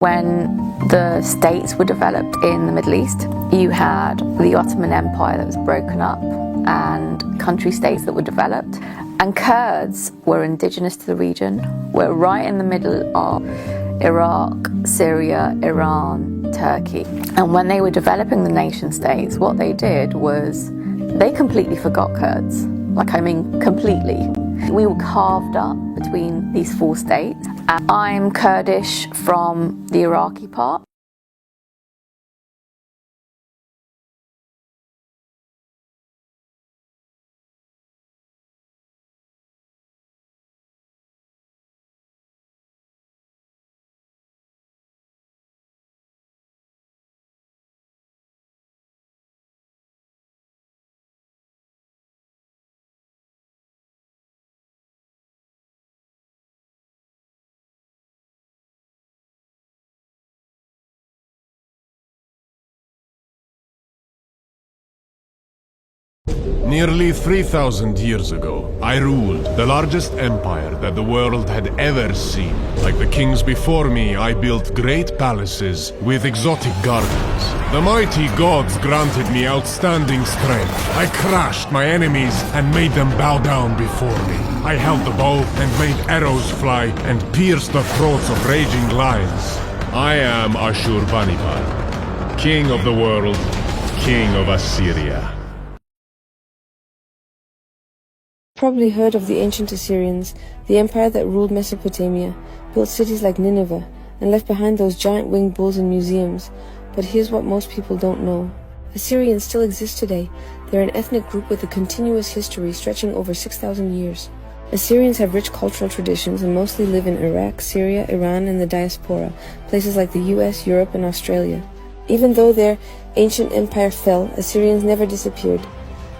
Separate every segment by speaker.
Speaker 1: When the states were developed in the Middle East, you had the Ottoman Empire that was broken up and country states that were developed. And Kurds were indigenous to the region. We're right in the middle of Iraq, Syria, Iran, Turkey. And when they were developing the nation states, what they did was they completely forgot Kurds. Like, I mean, completely. We were carved up between these four states. And I'm Kurdish from the Iraqi part.
Speaker 2: Nearly 3,000 years ago, I ruled the largest empire that the world had ever seen. Like the kings before me, I built great palaces with exotic gardens. The mighty gods granted me outstanding strength. I crushed my enemies and made them bow down before me. I held the bow and made arrows fly and pierced the throats of raging lions. I am Ashurbanipal, king of the world, king of Assyria.
Speaker 3: Probably heard of the ancient Assyrians, the empire that ruled Mesopotamia, built cities like Nineveh, and left behind those giant winged bulls in museums. But here's what most people don't know. Assyrians still exist today. They're an ethnic group with a continuous history stretching over 6,000 years. Assyrians have rich cultural traditions and mostly live in Iraq, Syria, Iran, and the diaspora, places like the US, Europe, and Australia. Even though their ancient empire fell, Assyrians never disappeared.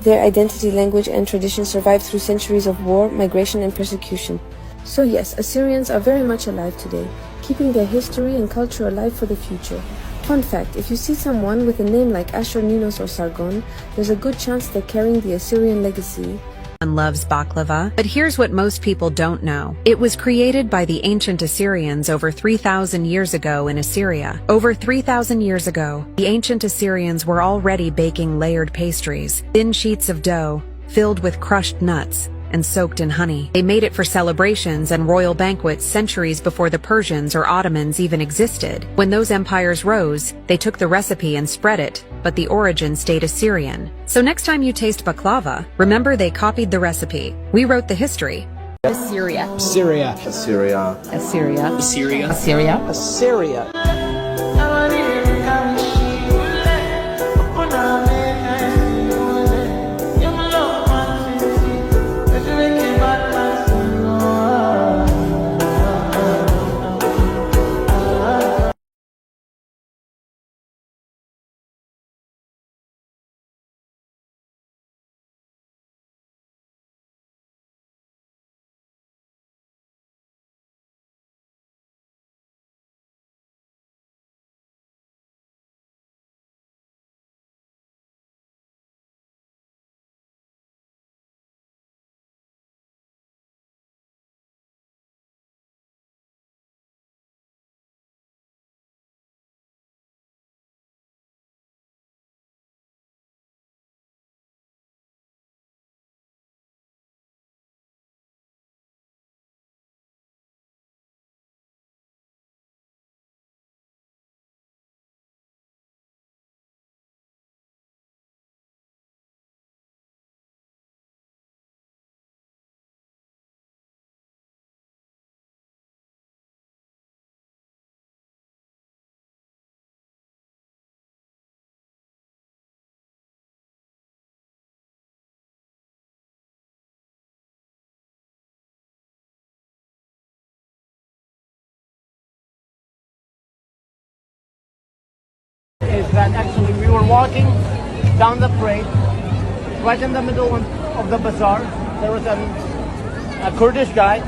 Speaker 3: Their identity, language, and tradition survived through centuries of war, migration, and persecution. So yes, Assyrians are very much alive today, keeping their history and culture alive for the future. Fun fact, if you see someone with a name like Ashur, Ninos, or Sargon, there's a good chance they're carrying the Assyrian legacy.
Speaker 4: Loves baklava, but here's what most people don't know. It was created by the ancient Assyrians over 3,000 years ago in Assyria. Over 3,000 years ago, the ancient Assyrians were already baking layered pastries, thin sheets of dough, filled with crushed nuts, and soaked in honey. They made it for celebrations and royal banquets centuries before the Persians or Ottomans even existed. When those empires rose, they took the recipe and spread it, but the origin stayed Assyrian. So next time you taste baklava, remember they copied the recipe. We wrote the history.
Speaker 5: Assyria.
Speaker 6: Assyria.
Speaker 5: Assyria.
Speaker 6: Assyria.
Speaker 5: Assyria.
Speaker 6: Assyria. Assyria.
Speaker 7: Is that actually we were walking down the parade, right in the middle of the bazaar. There was a Kurdish guy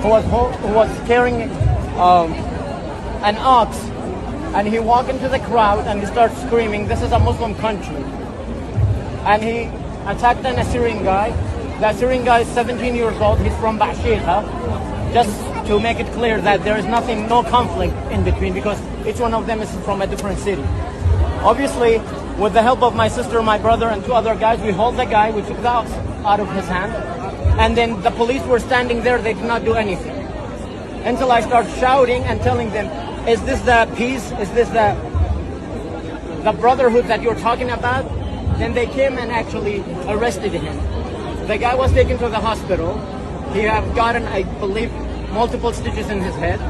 Speaker 7: who was carrying an ox, and he walked into the crowd and he started screaming, "This is a Muslim country!" And he attacked an Assyrian guy. The Assyrian guy is 17 years old. He's from Bashir, just to make it clear that there is nothing, no conflict in between, because each one of them is from a different city. Obviously, with the help of my sister, my brother, and two other guys, we hold the guy, we took the ox out of his hand, and then the police were standing there, they did not do anything. Until I start shouting and telling them, is this the peace? Is this the brotherhood that you're talking about? Then they came and actually arrested him. The guy was taken to the hospital. He had gotten, I believe, multiple stitches in his head.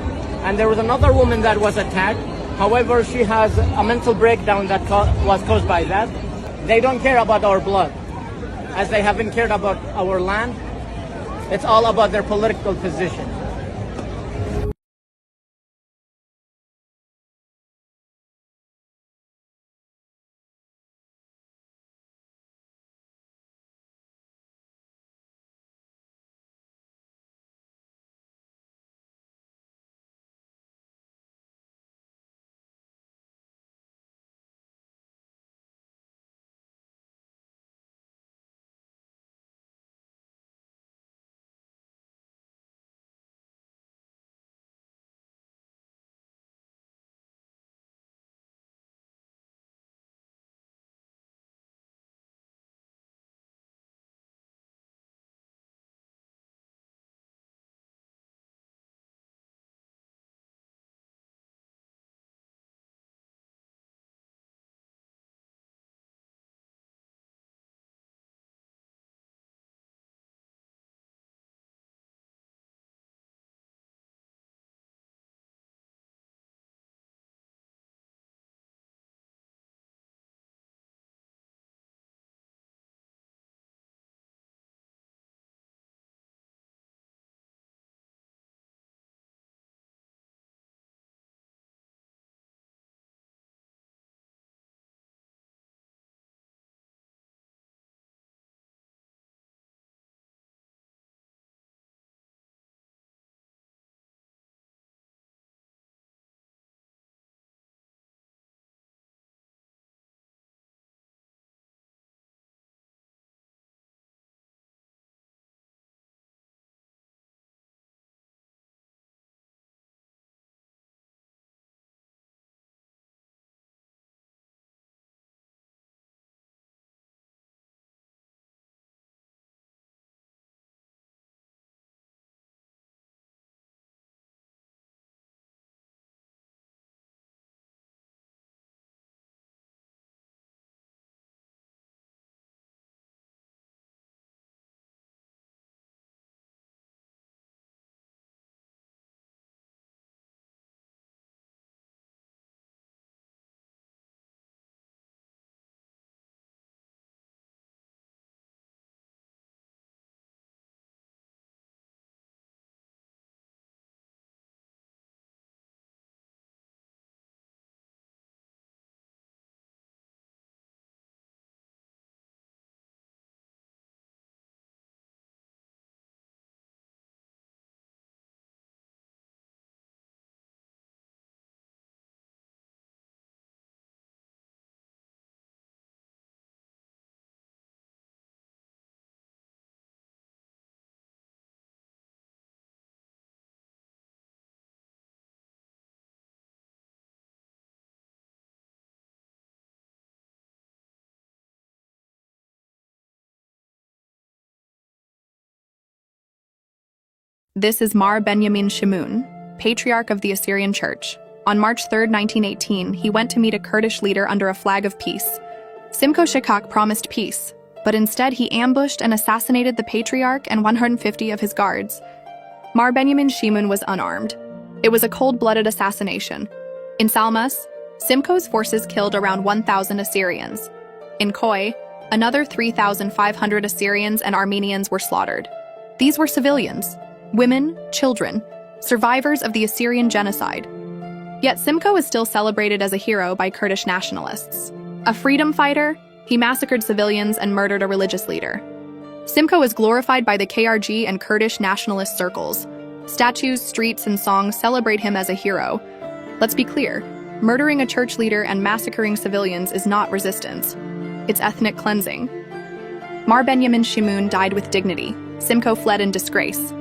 Speaker 7: And there was another woman that was attacked. However, she has a mental breakdown that was caused by that. They don't care about our blood, as they haven't cared about our land. It's all about their political position.
Speaker 5: This is Mar Benjamin Shimoon, Patriarch of the Assyrian Church. On March 3, 1918, he went to meet a Kurdish leader under a flag of peace. Simco Shikak promised peace, but instead he ambushed and assassinated the Patriarch and 150 of his guards. Mar Benjamin Shimoon was unarmed. It was a cold-blooded assassination. In Salmas, Simcoe's forces killed around 1,000 Assyrians. In Khoi, another 3,500 Assyrians and Armenians were slaughtered. These were civilians, women, children, survivors of the Assyrian genocide. Yet Simcoe is still celebrated as a hero by Kurdish nationalists. A freedom fighter, he massacred civilians and murdered a religious leader. Simcoe is glorified by the KRG and Kurdish nationalist circles. Statues, streets, and songs celebrate him as a hero. Let's be clear, murdering a church leader and massacring civilians is not resistance. It's ethnic cleansing. Mar Benjamin Shimoon died with dignity. Simcoe fled in disgrace.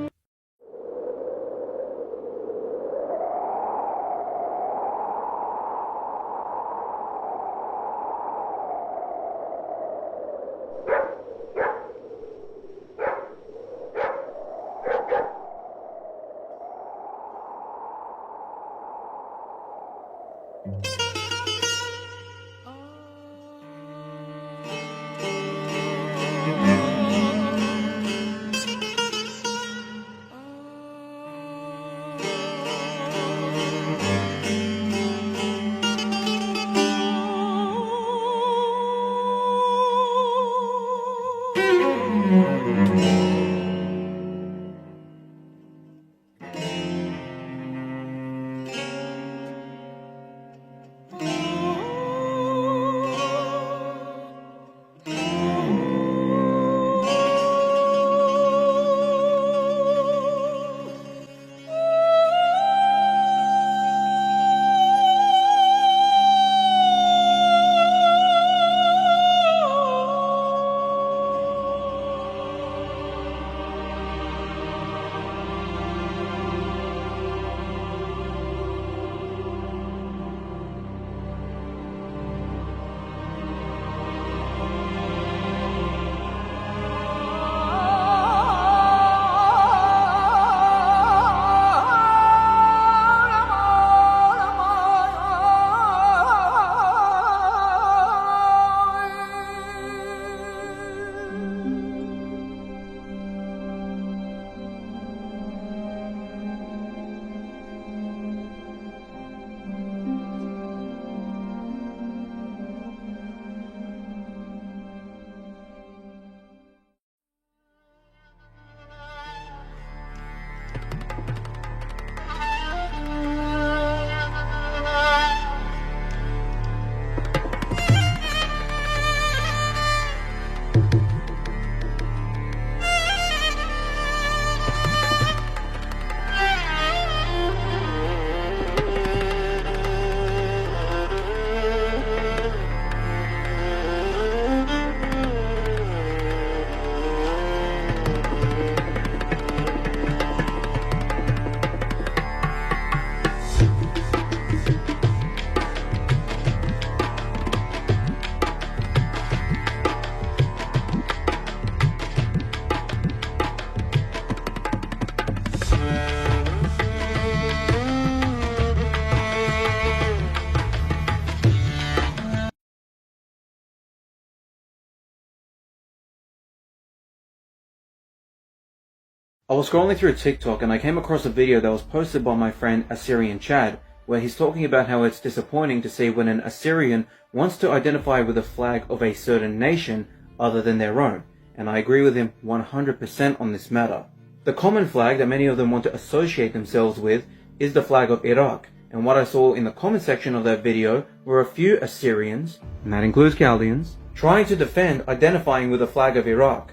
Speaker 8: I was scrolling through TikTok and I came across a video that was posted by my friend Assyrian Chad, where he's talking about how it's disappointing to see when an Assyrian wants to identify with a flag of a certain nation other than their own, and I agree with him 100% on this matter. The common flag that many of them want to associate themselves with is the flag of Iraq, and what I saw in the comment section of that video were a few Assyrians, and that includes Chaldeans, trying to defend identifying with the flag of Iraq.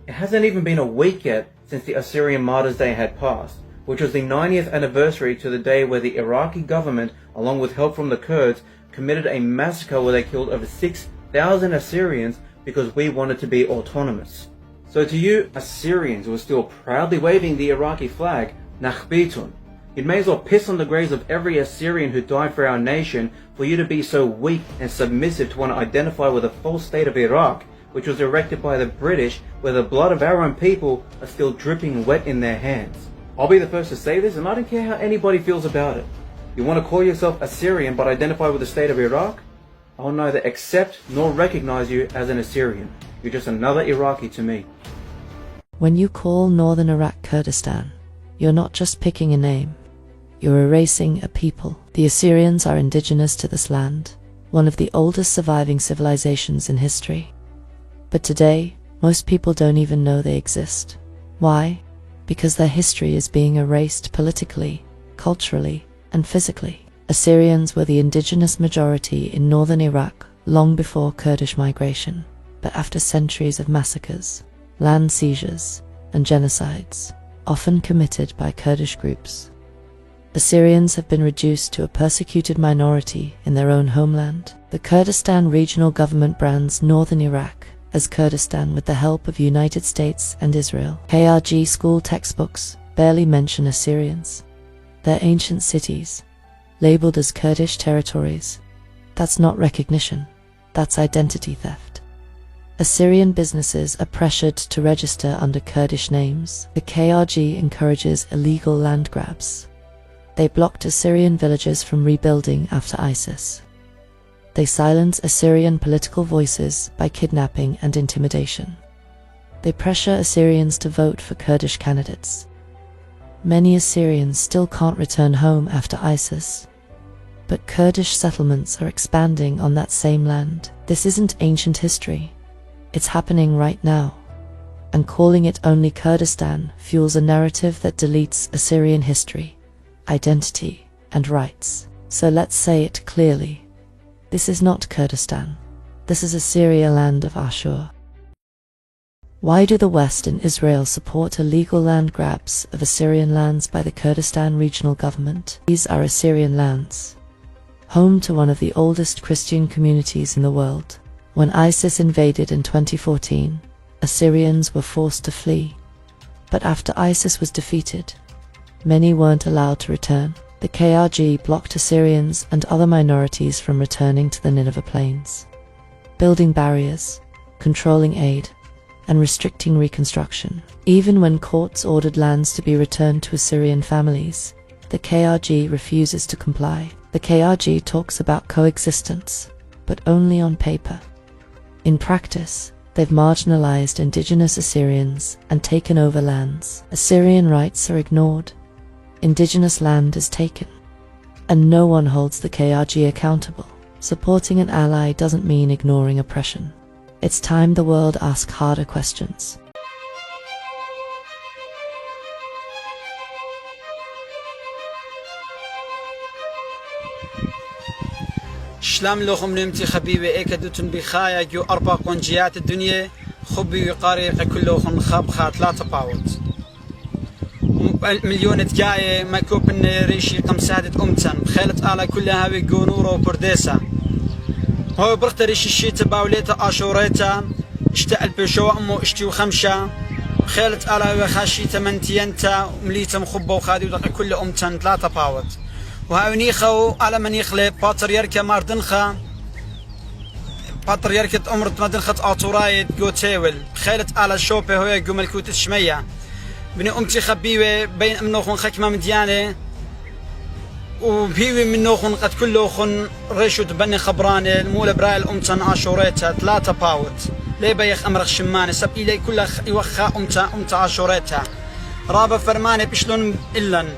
Speaker 8: It hasn't even been a week yet since the Assyrian Martyrs' Day had passed, which was the 90th anniversary to the day where the Iraqi government, along with help from the Kurds, committed a massacre where they killed over 6,000 Assyrians because we wanted to be autonomous. So to you Assyrians who are still proudly waving the Iraqi flag, Nakhbitun, you may as well piss on the graves of every Assyrian who died for our nation for you to be so weak and submissive to want to identify with the false state of Iraq, which was erected by the British, where the blood of our own people are still dripping wet in their hands. I'll be the first to say this, and I don't care how anybody feels about it. You want to call yourself Assyrian but identify with the state of Iraq? I'll neither accept nor recognize you as an Assyrian. You're just another Iraqi to me.
Speaker 9: When you call northern Iraq Kurdistan, you're not just picking a name. You're erasing a people. The Assyrians are indigenous to this land, one of the oldest surviving civilizations in history. But today, most people don't even know they exist. Why? Because their history is being erased politically, culturally, and physically. Assyrians were the indigenous majority in northern Iraq long before Kurdish migration, but after centuries of massacres, land seizures, and genocides, often committed by Kurdish groups, Assyrians have been reduced to a persecuted minority in their own homeland. The Kurdistan regional government brands northern Iraq as Kurdistan with the help of United States and Israel. KRG school textbooks barely mention Assyrians. Their ancient cities, labeled as Kurdish territories, that's not recognition, that's identity theft. Assyrian businesses are pressured to register under Kurdish names. The KRG encourages illegal land grabs. They blocked Assyrian villages from rebuilding after ISIS. They silenced Assyrian political voices by kidnapping and intimidation. They pressure Assyrians to vote for Kurdish candidates. Many Assyrians still can't return home after ISIS, but Kurdish settlements are expanding on that same land. This isn't ancient history. It's happening right now. And calling it only Kurdistan fuels a narrative that deletes Assyrian history, identity, and rights. So let's say it clearly. This is not Kurdistan. This is Assyria, land of Ashur. Why do the West and Israel support illegal land grabs of Assyrian lands by the Kurdistan regional government? These are Assyrian lands, home to one of the oldest Christian communities in the world. When ISIS invaded in 2014, Assyrians were forced to flee. But after ISIS was defeated, many weren't allowed to return. The KRG blocked Assyrians and other minorities from returning to the Nineveh plains, building barriers, controlling aid, and restricting reconstruction. Even when courts ordered lands to be returned to Assyrian families, the KRG refuses to comply. The KRG talks about coexistence, but only on paper. In practice, they've marginalized indigenous Assyrians and taken over lands. Assyrian rights are ignored. Indigenous land is taken, and no one holds the KRG accountable. Supporting an ally doesn't mean ignoring oppression. It's time the world ask harder questions.
Speaker 10: شلام لكم نمتي خبيبي اكدتن بخايا جو اربع قنجيات الدنيا خبي وقاريق كلهم خاب خات لا تفاوت مليون تجاية مكوب ريشي قمسادة أمتن خيلت آلا كلها بيقونورو وبرديسة هو برخت ريشي الشيطة باوليتا آشوريتا اشتاء البيشو أمو اشتيو خمشة خيلت آلا وخاشيتا منتينتا ومليتا مخبة وخادي ودقي كل أمتن لا تفاوت وهاونيخو على من يخلي باتريركا ماردنخا باتريركة أمر مدنخة آطورايد جو تيول خيلت آلا شوبي هو جو ملكوت الشمية بني أمتي خبيوة بين أمنوخن خكمة مديانة وبيوي منوخن قد كلوخن ريشو تبني خبرانة المولى براي الأمتن عاشوريتا ثلاثة باوت لي بيخ أمرخ شمانة سب إلي كلها يوخا أمتا عاشوريتا رابا فرمانة بشلون إلن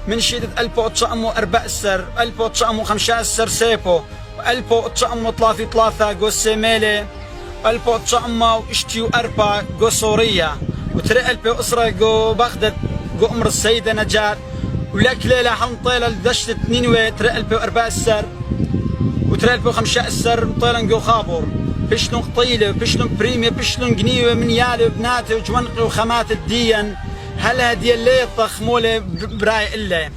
Speaker 10: من شيدة ألبو أتشأمو أربع السر ألبو أتشأمو خمشة السر سيبو ألبو أتشأمو طلافي طلاثة جو سيميلي ألبو أتشأمو اشتيو أربع جو سوريا وترى ألبو أسرة جو بغداد جو أمر السيدة نجار ولك ليلة حنطيلة لدشت نينوي ترى ألبو أربع السر وترى ألبو خمشة السر طيلة جو خابور بشلون قطيلة بشلون بريمية بشلون جنيوة من يالي وبناتي وجوانقي وخمات الدين هل هدي اللي طخمولة براي إلا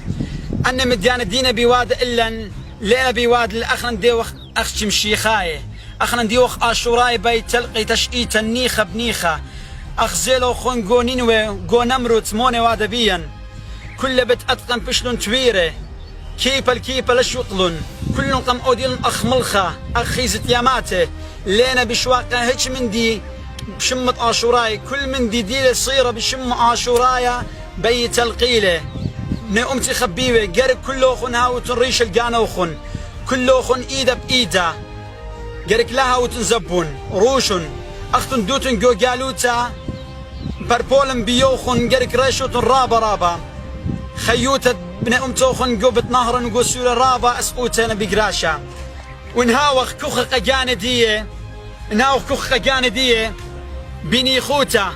Speaker 10: أنا مديانة دينا بواد إلا لينا بواد الأخنا نديوخ أخشم شيخاي أخنا نديوخ آشوراي باي تلقي تشقيتا نيخة بنيخة أخزيلو خون جو نينوي جو نمروت موني وادبيا كل بتأتقن بشلون تويري كيبا لشوقلون كلهم قم أوديلن أخملخة أخيزت ياماته لينا بشواقة هيك من دي بشمة آشوراي كل من دي ديلة صيرة بشمة آشورايا بي تلقيلة من أمتي خبيبة قرب كلوخن هاوتن ريش القانوخن كلوخن إيدا بإيدا قرب لها وتنزبون روشن أختن دوتن جو قالوتا بربولن بيوخن قرب ريشوتن رابا خيوتا بن أمتوخن جو بتنهرن وقو سورة رابا أسقوتنا بقراشا ونهاوخ كوخ قاندية نهاوخ كوخ قاندية بني خوتا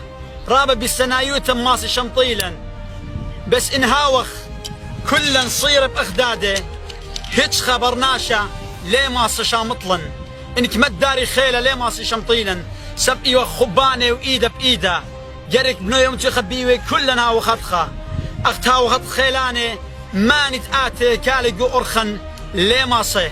Speaker 10: رابا بالسنايوتا ماسي شمطيلا بس انهاوخ كلا نصير بأخداده هيج خبرناشا ليه ماسي شامطلا انك مداري خيلة ليه ماسي شمطيلا سبقي وخباني وإيدا بإيدا جرك بنو يوم تخبيوي كلنا وخطخة أختها وخط خيلاني ما نتآتي كالقو أرخن ليه ماسي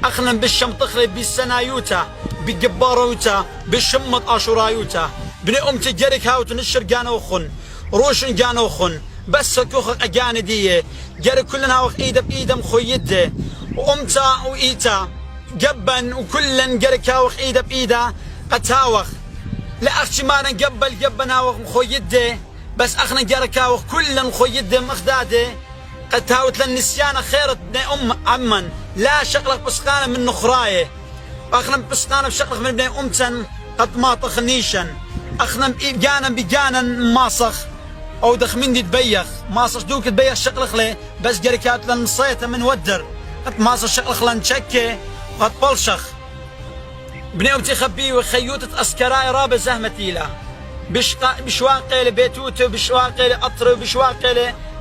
Speaker 10: أخنا بالشمطخري بالسنايوتا بقباروتا بالشمط آشورايوتا بني أمتي جرك هاوت نشر قانوخن روشن قانوخن بس كوخ أقاندية جرك كلنا وخ إيدا بإيدا مخيدة وأمتا وإيتا قبن وكلن جرك هاوخ إيدا بإيدا قتاوخ لا أختي ما نقبل قبن هاوخ مخيدة بس أخنا جرك هاوخ كلن مخيدة مخدادة قد تهاوت للنسيان خيرت بني عمن لا شقلق بسقانة من نخراية أخنم بسقانة بشقلق من بني أمتن قد ما طخنيشن أخنم بجانا ماصخ أو دخ من دي تبيخ ماصخ دوك تبيخ شقلق لي بس جريكات لنصيته من ودر قد ماصخ شقلق لنشكي قد بلشخ بني أمتي خبي وخيوتة أسكراي رابة زهمتي له بشواقي لبيتوته بشواقي لأطره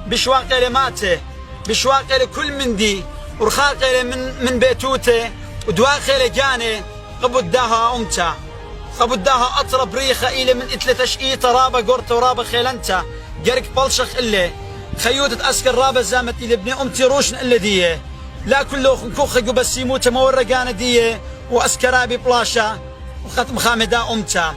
Speaker 10: بشواقي لماته بشواقي لكل من دي ورخاقي من بيتوته ودواقي لجاني قبداها أمتا قبداها أطرة بريخة إلي من إتلة تشئيطة رابة قرطة ورابة خيلنتا جرك بلشخ إلي خيوتة أسكر رابة زامتي لابني أمتي روشن إلي ديه لا كله كوخي بس يموت مورقانة ديه وأسكرابي بلاشا وختم خامدا أمتا